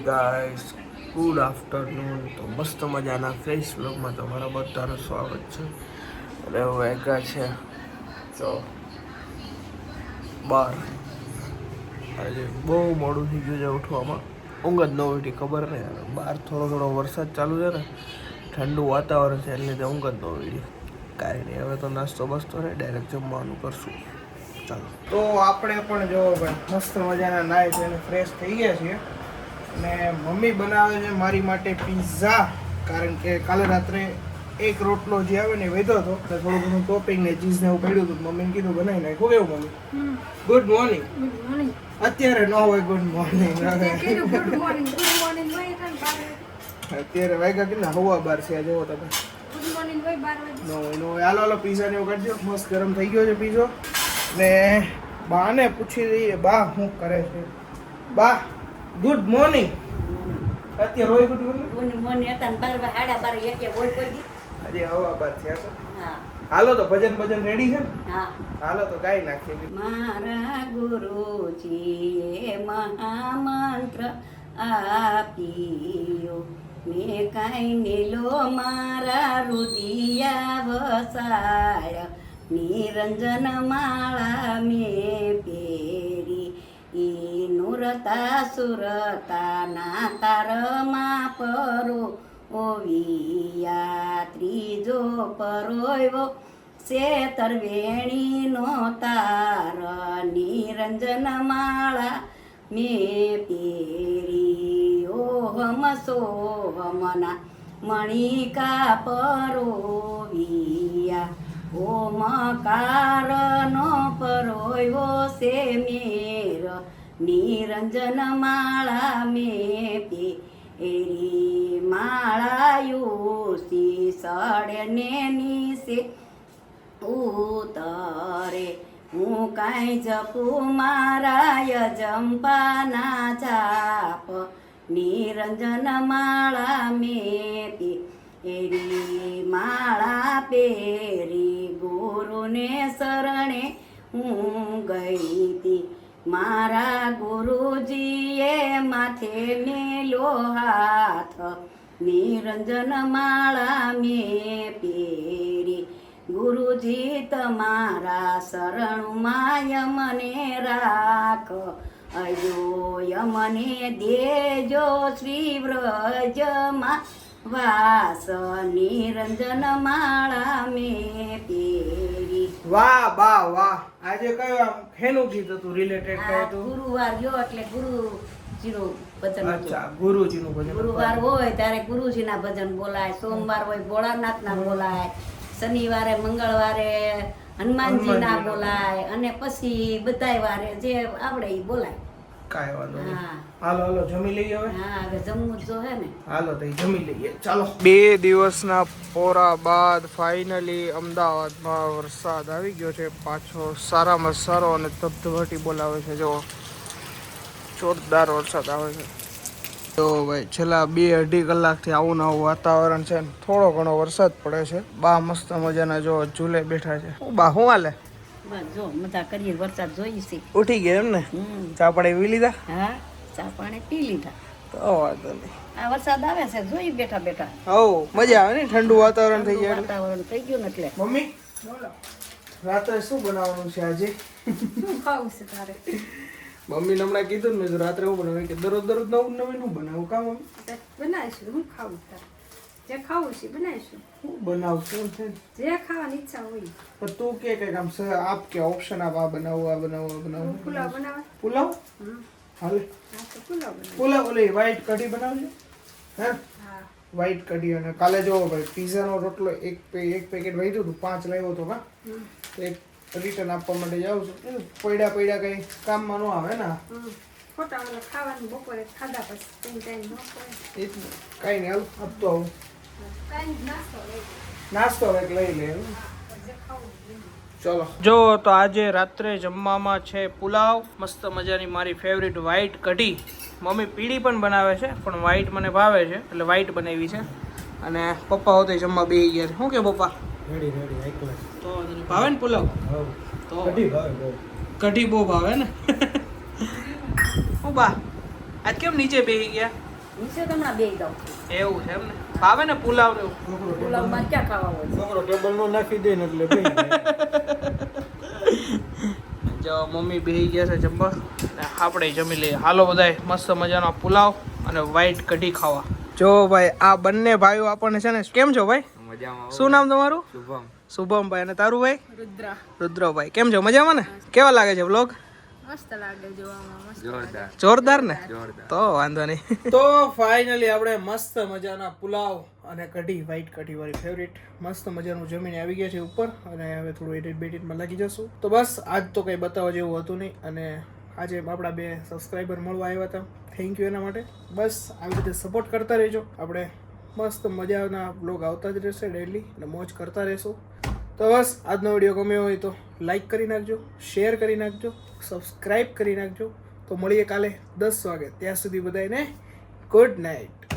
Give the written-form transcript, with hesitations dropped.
Guys, good afternoon. તો મસ્ત મજાના ફ્રેશ વ્લોગમાં તમારા બધાનું સ્વાગત છે. અને વાગ્યા છે તો 12. આજે બહુ મોડું થઈ ગયું છે ઉઠવામાં. ઊંઘ જ ન ઉઠી, ખબર નહીં. બહાર થોડો વરસાદ ચાલુ છે ને, ઠંડુ વાતાવરણ છે એટલે ઊંઘ જ ન ઉઠી. કાંઈ નહીં, હવે તો નાસ્તો બસતો ને ડાયરેક્ટ જમવાનું કરશું. ચાલો, તો આપણે પણ જો ભાઈ મસ્ત મજાના નાઈ ધોઈને ફ્રેશ થઈ ગયા છીએ. અને મમ્મી બનાવે છે મારી માટે પિઝા, કારણ કે કાલે રાત્રે એક રોટલો જે આવે ને વધ્યો હતો, તો થોડું ઘણું ટોપિંગ ને ચીઝ ને એવું પડ્યું હતું. મમ્મીને કીધું બનાવી નાખો. કેવું મમ્મી? Good morning. અત્યારે ન હોય ગુડ મોર્નિંગ, અત્યારે વાગ્યા કેટલા? 12:15 છે. જોવો તમે. હાલો પીઝા ને એવું કરજો. મસ્ત ગરમ થઈ ગયો છે પીઝો. ને બાને પૂછી દઈએ, બા શું કરે છે? બા ગુડ મોર્નિંગ. અત્યારે રોય ગુડ મોર્નિંગ હતા ને 12 12 એક બોલ કોઈ દી આજે હવા બાર થયા છે. હા, હાલો તો ભજન રેડી છે ને? હા, હાલો તો ગાઈ નાખીએ. મારા ગુરુજીએ મહામંત્ર આપ્યો, મેં કાંઈ નીલો મારા રુદિયા વસાય, નિરંજન માળા મેં પહેરી, ઈ નુરતા સુરતા ના તારમાં પરો ઓવિયા, ત્રીજો પરોયો શેતર વેણીનો તાર, નિરંજન માળા મેં પહેરી, ઓહમ સોહમના મણિકા પરોવિયા, ઓમકારનો પરોયો સે મેર, નિરંજન માળા મેં પેરી, માળાયુસી સડને નીસે ઉતરે, હું કાંઈ જપું મારા જંપાના જાપ, નિરંજન માળા મેં પેરી, માળા પેરી ગુરુને શરણે હું ગઈ તી, મારા ગુરુજીએ માથે મેલો હાથ, નિરંજન માળા મેં પેરી, ગુરુજી તમારા શરણમાં યમને રાખ, અયો યમને દેજો શ્રી વ્રજમાં વાસ, નિરંજન માળા મેં પેરી. વાહ બા વાહ. આજે કયું આમ ખેનું ગીત હતું? રિલેટેડ કયું હતું? ગુરુવાર ગયો એટલે ગુરુજીનું ભજન. અચ્છા, ગુરુજીનું ભજન. ગુરુવાર હોય ત્યારે ગુરુજીના ભજન બોલાય, સોમવાર હોય ભોળાનાથના બોલાય, શનિવારે મંગળવારે હનુમાનજીના બોલાય, અને પછી બધાય વારે જે આવડે એ બોલાય. કાંઈ વાંધો નહીં. હા, હાલો જમી લઈએ હવે. હા, હવે જમવું જ હે ને. હાલો તો જમી લઈએ. ચાલો. 2 દિવસના પોરા બાદ ફાઇનલી અમદાવાદમાં વરસાદ આવી ગયો છે પાછો, સારામાં સારો અને ધબધબાટી બોલાવે છે. જો જોરદાર વરસાદ આવે છે. તો ભાઈ છેલ્લા 2-2.5 કલાકથી આવું ને આવું વાતાવરણ છે. થોડો ઘણો વરસાદ પડે છે. બા મસ્ત મજાના જો ઝૂલે બેઠા છે. બા શું હાલે? બસ જો મજા કરીએ, વરસાદ જોઈએ છે. ઉઠી ગયા એમ ને? ચા પાણી પી લીધા? હા, ચા પાણી પી લીધા. તો વાંધો નહીં. આ વરસાદ આવે છે, જોઈ બેઠા બેઠા. હવ મજા આવે ને, ઠંડુ વાતાવરણ થઈ જાય. વાતાવરણ થઈ ગયું ને એટલે. મમ્મી રાત્રે શું બનાવવાનું છે આજે? શું ખાવું છે તારે? મમ્મી હમણાં કીધું ને, મેં રાત્રે હું બનાવ્યું કે દરરોજ નવું શું બનાવું? કામ બનાવીશું. હું ખાવું તારે જે ખાવું છે બનાવીશું. હું બનાવશું છે જે ખાવાની ઈચ્છા હોય. પણ તું કે કંઈક આમ આપ કે ઓપ્શન આપ, આ બનાવું આ બનાવું. પુલાવ બનાવે. પુલાવ હાલે. હા તો પુલાવ બનાવે. પુલાવ ઓલી વ્હાઈટ કઢી બનાવજો. હે હા, વ્હાઈટ કઢી. અને કાલે જો ભાઈ પિઝાનો રોટલો એક પેકેટ વધ્યું હતું, 5 લાવ્યો હતો. કા એક રિટર્ન આપવા માટે જાઉં છું. પડ્યા કઈ કામમાં ન આવે ને. ખોટા ઓલા ખાવાનું બપોરે ખાધા પછી ટાઈમ ન પડે. એટલું કાંઈ નહીં. હાલ આપતો આવું. કાંઈ નાસ્તો લઈ નાસ્તો હવે લઈ લે. જે ખાવું હોય. ચલો જો તો આજે રાત્રે જમવામાં છે પુલાવ, મસ્ત મજાની મારી ફેવરિટ વ્હાઈટ કઢી. મમ્મી પીળી પણ બનાવે છે, પણ વ્હાઈટ મને ભાવે છે એટલે વ્હાઈટ બનાવી છે. અને પપ્પા હોતે જમવા બેસી ગયા છે. શું કે પપ્પા? Ready high class. તો ભાવે ને પુલાવ? તો કઢી ભાવે બહુ. કઢી બહુ ભાવે ને. હું બા આજ કેમ નીચે બેસી ગયા? નીચે તમને બે દઉં એવું છે એમ ને ભાવે ને પુલાવ ને એવું? પુલાવમાં ક્યાં ખાવા હોય છોકરો ટેબલ નો નાખી દે ને એટલે બેહી જાય. જો મમ્મી બેહી ગયા છે જમવા ને આપણે જમી લઈએ. હાલો બધાય મસ્ત મજાનો પુલાવ અને વ્હાઈટ કઢી ખાવા. જો ભાઈ આ બંને ભાઈઓ આપણને છે ને કેમ છો ભાઈ? મજામાં શું નામ તમારું? શુભમ. શુભમભાઈ. અને તારું ભાઈ? રુદ્રા રુદ્રભાઈ. કેમ છો મજામાં ને? કેવા લાગે છે વ્લોગ? મસ્ત લાગે જોવામાં મસ્ત જોરદાર જોરદાર ને? જોરદાર. તો વાંધો નહીં. તો ફાઇનલી આપણે મસ્ત મજાના પુલાવ અને કઢી વ્હાઈટ કઢી વાળી ફેવરિટ મસ્ત મજાનું જમીને આવી ગયા છે ઉપર અને હવે થોડું એડિટ બેડિટમાં લાગી જશું. તો બસ આજ તો કંઈ બતાવવા જેવું હતું નહીં અને આજે આપણા 2 સબસ્ક્રાઈબર મળવા આવ્યા હતા. થેન્ક યુ એના માટે. બસ આવી રીતે સપોર્ટ કરતા રહેજો. આપણે મસ્ત મજાના બ્લોગ આવતા જ રહેશે ડેઈલી અને મોજ કરતા રહેશું. તો બસ આજનો વિડીયો ગમ્યો હોય તો લાઈક કરી નાખજો, શેર કરી નાખજો, સબસ્ક્રાઈબ કરી નાખજો. તો મળીએ કાલે 10 વાગે. ત્યાં સુધી બધાને ગુડ નાઇટ.